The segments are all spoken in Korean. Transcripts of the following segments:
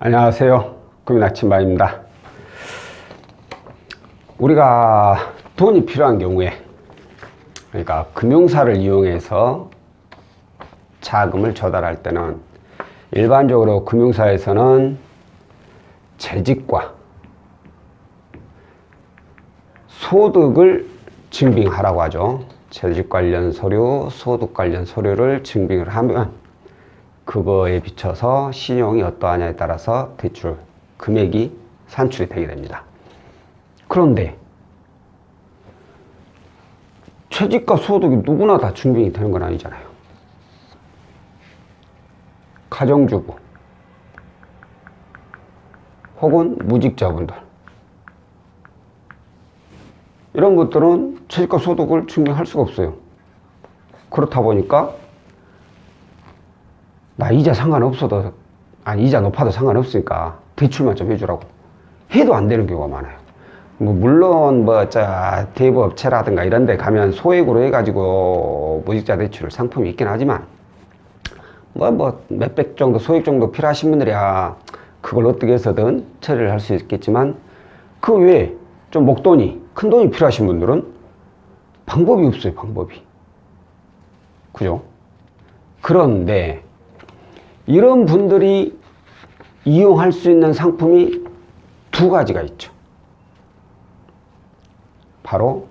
안녕하세요. 금융나침반입니다. 우리가 돈이 필요한 경우에, 그러니까 금융사를 이용해서 자금을 조달할 때는 일반적으로 금융사에서는 재직과 소득을 증빙하라고 하죠. 재직 관련 서류, 소득 관련 서류를 증빙을 하면 그거에 비춰서 신용이 어떠하냐에 따라서 대출 금액이 산출이 되게 됩니다. 그런데 취직과 소득이 누구나 다 증빙이 되는 건 아니잖아요. 가정주부 혹은 무직자분들, 이런 것들은 취직과 소득을 증명할 수가 없어요. 그렇다 보니까 나 이자 상관없어도, 이자 높아도 상관없으니까 대출만 좀 해주라고 해도 안 되는 경우가 많아요. 물론 대부업체라든가 이런 데 가면 소액으로 해가지고 무직자 대출 상품이 있긴 하지만 몇백 정도, 소액 정도 필요하신 분들이야 그걸 어떻게 해서든 처리를 할 수 있겠지만, 그 외에 좀 목돈이, 큰 돈이 필요하신 분들은 방법이 없어요. 방법이. 그죠? 그런데 이런 분들이 이용할 수 있는 상품이 두 가지가 있죠. 바로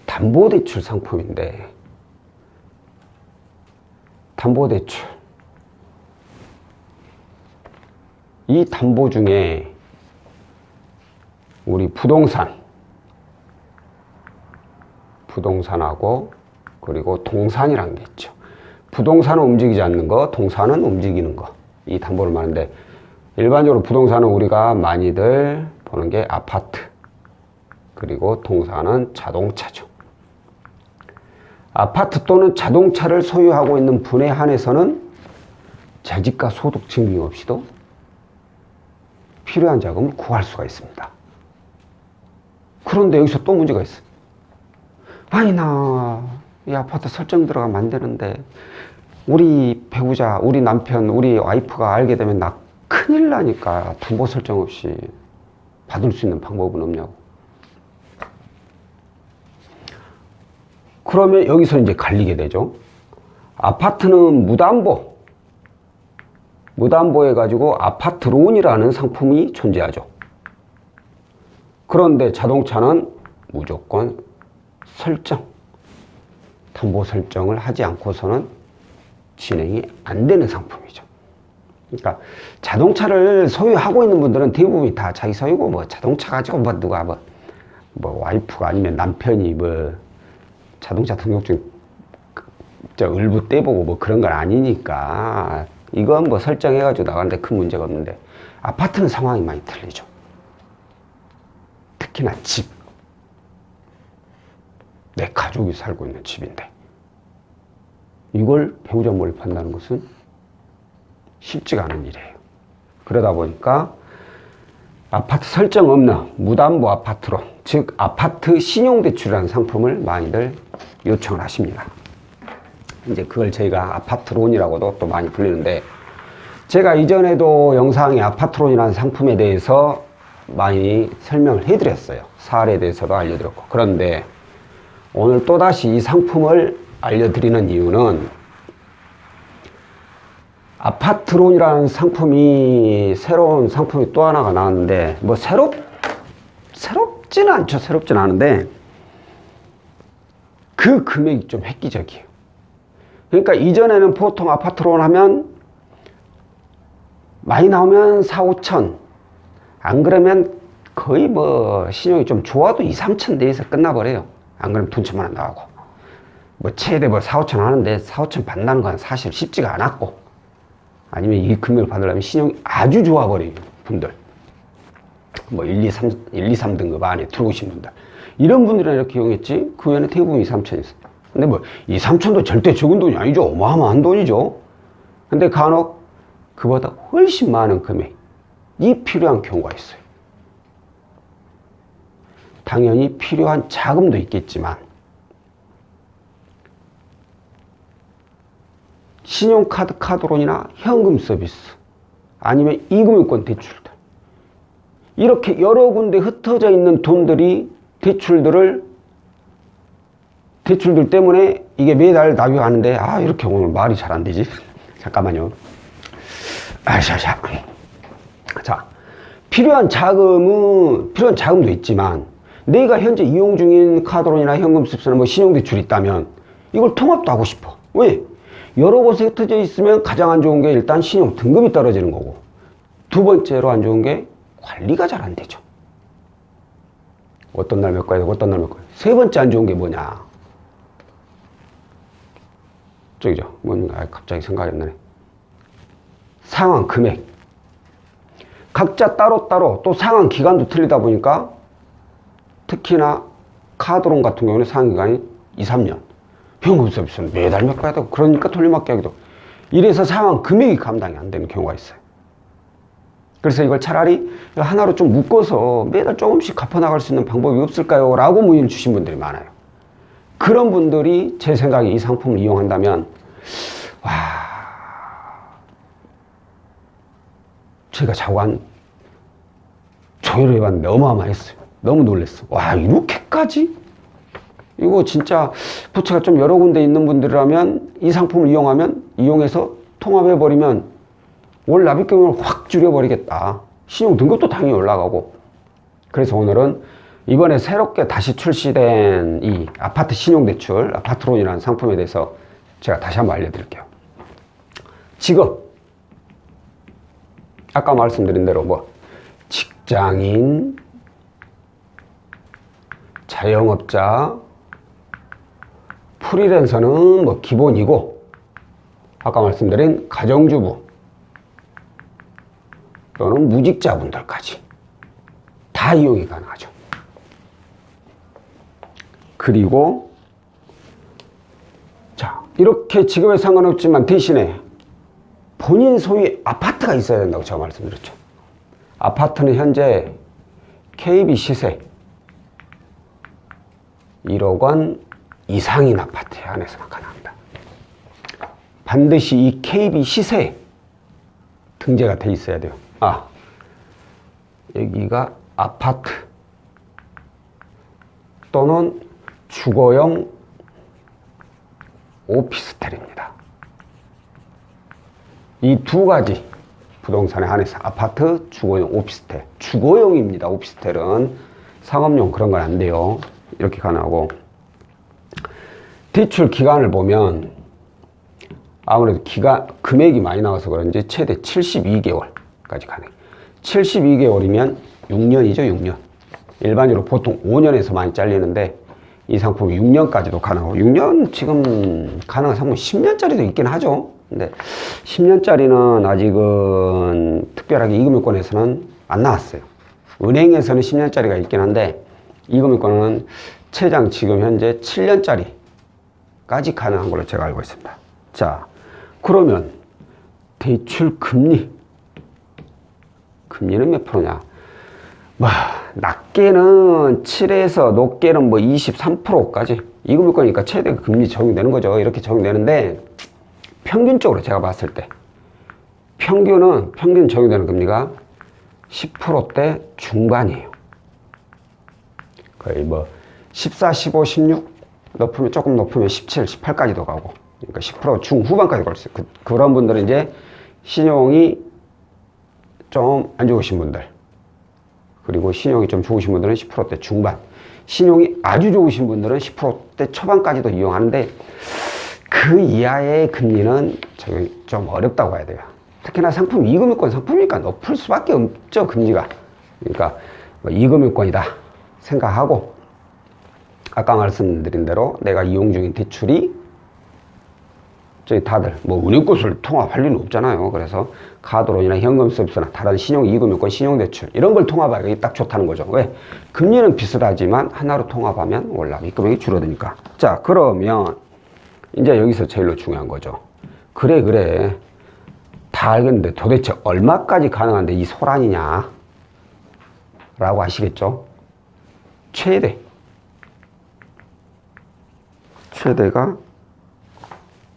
담보대출 상품인데, 담보대출, 이 담보 중에 우리 부동산하고 그리고 동산이라는 게 있죠. 부동산은 움직이지 않는 거, 동산은 움직이는 거, 이 담보를 말하는데, 일반적으로 부동산은 우리가 많이들 보는 게 아파트, 그리고 동산은 자동차죠. 아파트 또는 자동차를 소유하고 있는 분에 한해서는 재직과 소득 증빙 없이도 필요한 자금을 구할 수가 있습니다. 그런데 여기서 또 문제가 있어요. 나 이 아파트 설정 들어가면 안 되는데, 우리 배우자, 우리 남편, 우리 와이프가 알게 되면 나 큰일 나니까 담보 설정 없이 받을 수 있는 방법은 없냐고. 그러면 여기서 이제 갈리게 되죠. 아파트는 무담보 해가지고 아파트론이라는 상품이 존재하죠. 그런데 자동차는 무조건 담보 설정을 하지 않고서는 진행이 안 되는 상품이죠. 그러니까 자동차를 소유하고 있는 분들은 대부분이 다 자기 소유고, 자동차 가지고 누가 와이프가 아니면 남편이 자동차 등록증 을부 떼보고 그런 건 아니니까 이건 설정해가지고 나가는데 큰 문제가 없는데, 아파트는 상황이 많이 틀리죠. 특히나 집, 내 가족이 살고 있는 집인데 이걸 배우자 몰입한다는 것은 쉽지가 않은 일이에요. 그러다 보니까 아파트 설정 없는 무담보 아파트론, 즉 아파트 신용대출이라는 상품을 많이들 요청을 하십니다. 이제 그걸 저희가 아파트론이라고도 또 많이 불리는데, 제가 이전에도 영상에 아파트론이라는 상품에 대해서 많이 설명을 해드렸어요. 사례에 대해서도 알려드렸고. 그런데 오늘 또다시 이 상품을 알려드리는 이유는, 아파트론이라는 상품이, 새로운 상품이 또 하나가 나왔는데, 새롭지는 않죠. 새롭지는 않은데 그 금액이 좀 획기적이에요. 그러니까 이전에는 보통 아파트론 하면 많이 나오면 4, 5천, 안 그러면 거의 신용이 좀 좋아도 2, 3천 내에서 끝나버려요. 안 그러면 돈 천만 원 나가고, 최대 4, 5천 하는데 4, 5천 받는다는 건 사실 쉽지가 않았고, 아니면 이 금액을 받으려면 신용이 아주 좋아버려요. 분들 1, 2, 3등급 안에 들어오신 분들, 이런 분들은 이렇게 이용했지. 그 외에는 대부분 2, 3천 있어요. 근데 2, 3천도 절대 적은 돈이 아니죠. 어마어마한 돈이죠. 근데 간혹 그보다 훨씬 많은 금액이 필요한 경우가 있어요. 당연히 필요한 자금도 있겠지만, 신용카드, 카드론이나 현금 서비스, 아니면 이금융권 대출들. 이렇게 여러 군데 흩어져 있는 돈들이 대출들 때문에 이게 매달 납입하는데, 이렇게 오늘 말이 잘 안 되지. 잠깐만요. 자, 필요한 자금도 있지만, 내가 현재 이용 중인 카드론이나 현금수수나 뭐 신용대출이 있다면, 이걸 통합도 하고 싶어. 왜? 여러 곳에 흩어져 있으면 가장 안 좋은 게 일단 신용 등급이 떨어지는 거고, 두 번째로 안 좋은 게 관리가 잘 안 되죠. 어떤 날 몇 가야 되고, 어떤 날 몇 가야 되고. 세 번째 안 좋은 게 뭐냐? 저기죠. 뭔가 갑자기 생각이 안 나네. 상환 금액. 각자 따로따로 또 상환 기간도 틀리다 보니까 특히나 카드론 같은 경우는 상환 기간이 2, 3년. 현금 서비스는 매달 몇 가야 되고, 그러니까 돌려막기 하기도. 이래서 상환 금액이 감당이 안 되는 경우가 있어요. 그래서 이걸 차라리 하나로 좀 묶어서 매달 조금씩 갚아나갈 수 있는 방법이 없을까요? 라고 문의를 주신 분들이 많아요. 그런 분들이 제 생각에 이 상품을 이용한다면, 제가 자관 조회를 해봤는데 어마어마했어요. 너무 놀랐어. 이렇게까지? 이거 진짜 부채가 좀 여러 군데 있는 분들이라면 이 상품을 이용해서 통합해버리면 월 납입금을 확 줄여버리겠다. 신용 등급도 당연히 올라가고. 그래서 오늘은 이번에 새롭게 다시 출시된 이 아파트 신용대출, 아파트론이라는 상품에 대해서 제가 다시 한번 알려드릴게요. 직업. 아까 말씀드린 대로 직장인, 자영업자, 프리랜서는 기본이고, 아까 말씀드린 가정주부 또는 무직자분들까지 다 이용이 가능하죠. 그리고 이렇게 직업에 상관없지만 대신에 본인 소유의 아파트가 있어야 된다고 제가 말씀드렸죠. 아파트는 현재 KB 시세 1억 원 이상인 아파트 안에서만 가능합니다. 반드시 이 KB 시세에 등재가 돼 있어야 돼요. 여기가 아파트 또는 주거용 오피스텔입니다. 이 두 가지 부동산에 한해서 아파트, 주거용, 오피스텔. 주거용입니다. 오피스텔은 상업용 그런 건 안 돼요. 이렇게 가능하고, 대출 기간을 보면 아무래도 금액이 많이 나와서 그런지 최대 72개월까지 가능해요. 72개월이면 6년이죠, 6년. 일반적으로 보통 5년에서 많이 잘리는데 이 상품이 6년까지도 가능하고, 6년 지금 가능한 상품 10년짜리도 있긴 하죠. 근데 10년짜리는 아직은 특별하게 이금융권에서는 안 나왔어요. 은행에서는 10년짜리가 있긴 한데 이금융권은 최장 지금 현재 7년짜리까지 가능한 걸로 제가 알고 있습니다. 자, 그러면 대출 금리는 몇 프로냐? 낮게는 7에서 높게는 23%까지 이금융권이니까 최대 금리 적용되는 거죠. 이렇게 적용되는데, 평균적으로 제가 봤을 때 평균 적용되는 금리가 10%대 중반이에요. 거의 14, 15, 16 조금 높으면 17, 18까지도 가고, 그러니까 10% 중후반까지 갈 수 있어요. 그런 분들은 이제 신용이 좀 안 좋으신 분들, 그리고 신용이 좀 좋으신 분들은 10%대 중반, 신용이 아주 좋으신 분들은 10%대 초반까지도 이용하는데, 그 이하의 금리는 좀 어렵다고 해야 돼요. 특히나 상품 이금융권 상품이니까 높을 수밖에 없죠, 금리가. 그러니까 이금융권이다 생각하고, 아까 말씀드린 대로 내가 이용 중인 대출이, 저희 다들 은행꽃을 통합할 리는 없잖아요. 그래서 카드론이나 현금 서비스나 다른 신용 이금융권 신용대출 이런 걸 통합하기 딱 좋다는 거죠. 왜? 금리는 비슷하지만 하나로 통합하면 월납입 금액이 줄어드니까. 자, 그러면 이제 여기서 제일로 중요한 거죠. 그래 다 알겠는데 도대체 얼마까지 가능한데 이 소란이냐 라고 하시겠죠. 최대가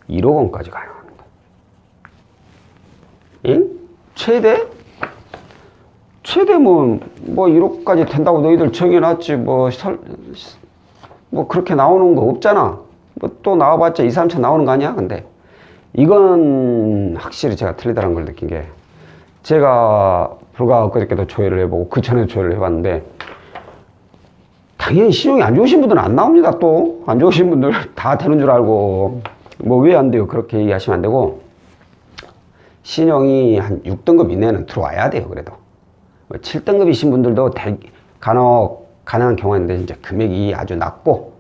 1억 원까지 가능합니다. 응? 최대 뭐 1억까지 된다고 너희들 정해놨지 뭐 그렇게 나오는 거 없잖아. 뭐 또 나와봤자 2, 3천 나오는 거 아니야? 근데 이건 확실히 제가 틀리다는 걸 느낀 게, 제가 불과 엊그저께도 조회를 해보고 그 전에도 조회를 해봤는데, 당연히 신용이 안 좋으신 분들은 안 나옵니다. 또 안 좋으신 분들 다 되는 줄 알고 뭐 왜 안 돼요? 그렇게 얘기하시면 안 되고, 신용이 한 6등급 이내는 들어와야 돼요. 그래도 7등급이신 분들도 간혹 가능한 경우가 있는데, 이제 금액이 아주 낮고,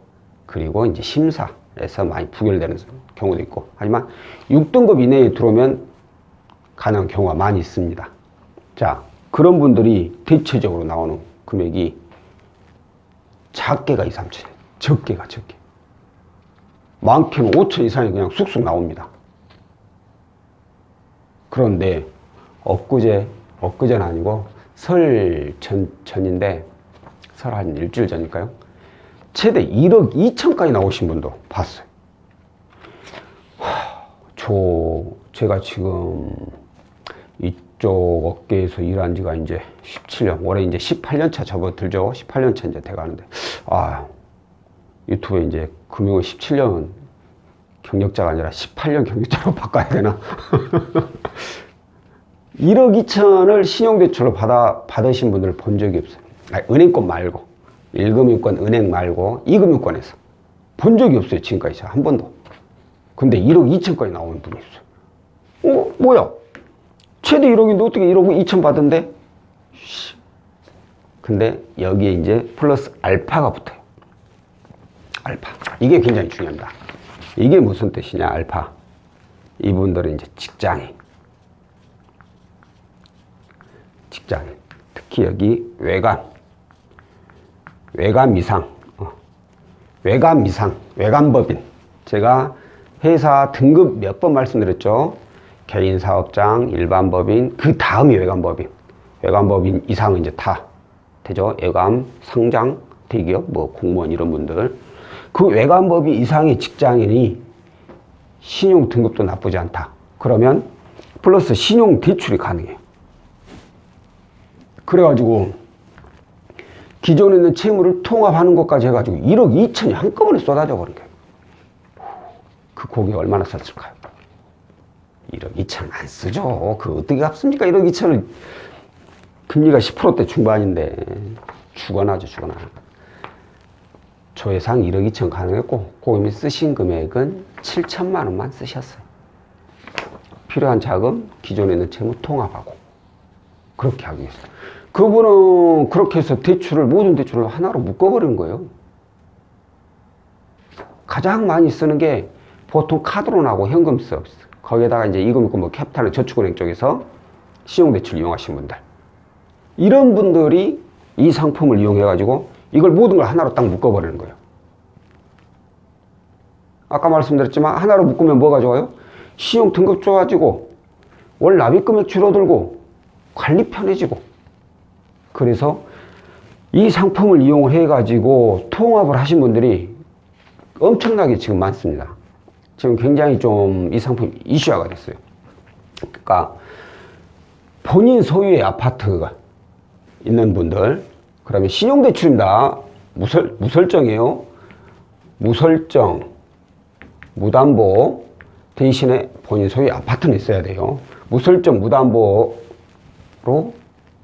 그리고 이제 심사에서 많이 부결되는 경우도 있고, 하지만 6등급 이내에 들어오면 가능한 경우가 많이 있습니다. 자, 그런 분들이 대체적으로 나오는 금액이 작게가 2, 3천, 적게가 적게. 많게는 5천 이상이 그냥 쑥쑥 나옵니다. 그런데 엊그제는 아니고 설 전인데, 설 한 일주일 전일까요? 최대 1억 2천까지 나오신 분도 봤어요. 제가 지금 이쪽 업계에서 일한 지가 이제 17년, 올해 이제 18년차 접어들죠. 18년차 이제 돼가는데, 유튜브에 이제 금융을 17년 경력자가 아니라 18년 경력자로 바꿔야 되나? 1억 2천을 신용대출로 받으신 분들을 본 적이 없어요. 은행권 말고, 1금융권 은행 말고 2금융권에서 본 적이 없어요. 지금까지 한 번도. 근데 1억 2천까지 나오는 분이 있어요. 뭐야? 최대 1억인데 어떻게 1억 2천 받은데? 근데 여기에 이제 플러스 알파가 붙어요. 알파. 이게 굉장히 중요합니다. 이게 무슨 뜻이냐, 알파. 이분들은 이제 직장인. 특히 여기 외감 미상, 외감법인. 제가 회사 등급 몇 번 말씀드렸죠. 개인사업장, 일반법인, 그 다음이 외감법인. 외감법인 이상은 이제 다 되죠. 외감, 상장, 대기업, 뭐 공무원 이런 분들. 그 외감법인 이상의 직장인이 신용 등급도 나쁘지 않다. 그러면 플러스 신용 대출이 가능해요. 그래가지고 기존에 있는 채무를 통합하는 것까지 해가지고 1억 2천이 한꺼번에 쏟아져 버린 거예요. 그 고객이 얼마나 썼을까요? 1억 2천 안 쓰죠. 그 어떻게 갚습니까? 1억 2천을 금리가 10%대 중반인데 죽어나죠. 조회상 1억 2천 가능했고, 고객님이 쓰신 금액은 7천만 원만 쓰셨어요. 필요한 자금, 기존에 있는 채무 통합하고 그렇게 하기 위해서. 그분은 그렇게 해서 모든 대출을 하나로 묶어버리는 거예요. 가장 많이 쓰는 게 보통 카드로 나고 현금 서비스. 거기에다가 이제 이금융권, 뭐 캐피탈, 저축은행 쪽에서 신용대출 이용하신 분들. 이런 분들이 이 상품을 이용해가지고 이걸 모든 걸 하나로 딱 묶어버리는 거예요. 아까 말씀드렸지만 하나로 묶으면 뭐가 좋아요? 신용 등급 좋아지고, 월 납입 금액 줄어들고, 관리 편해지고. 그래서 이 상품을 이용을 해가지고 통합을 하신 분들이 엄청나게 지금 많습니다. 지금 굉장히 좀 이 상품 이슈화가 됐어요. 그러니까 본인 소유의 아파트가 있는 분들, 그러면 신용대출입니다. 무설정이에요. 무설정, 무담보 대신에 본인 소유의 아파트는 있어야 돼요. 무설정, 무담보로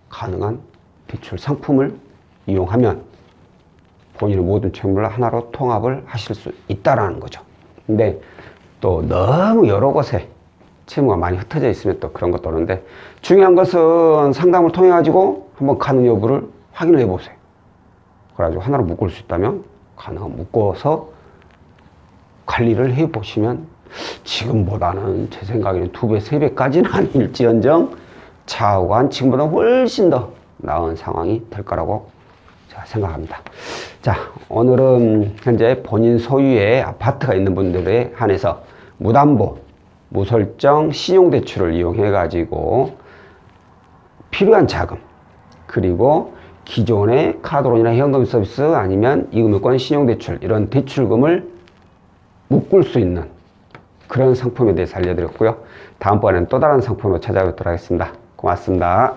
가능한 대출 상품을 이용하면 본인의 모든 채무를 하나로 통합을 하실 수 있다라는 거죠. 근데 또 너무 여러 곳에 채무가 많이 흩어져 있으면 또 그런 것도 오는데, 중요한 것은 상담을 통해 가지고 한번 가능 여부를 확인을 해 보세요. 그래가지고 하나로 묶을 수 있다면 가능한 묶어서 관리를 해 보시면 지금보다는 제 생각에는 2배, 3배까지는 아닐지언정 차후간 지금보다 훨씬 더 나은 상황이 될 거라고 제가 생각합니다. 자, 오늘은 현재 본인 소유의 아파트가 있는 분들에 한해서 무담보, 무설정 신용대출을 이용해 가지고 필요한 자금, 그리고 기존의 카드론이나 현금 서비스 아니면 이금융권 신용대출, 이런 대출금을 묶을 수 있는 그런 상품에 대해서 알려드렸고요. 다음번에는 또 다른 상품으로 찾아뵙도록 하겠습니다. 고맙습니다.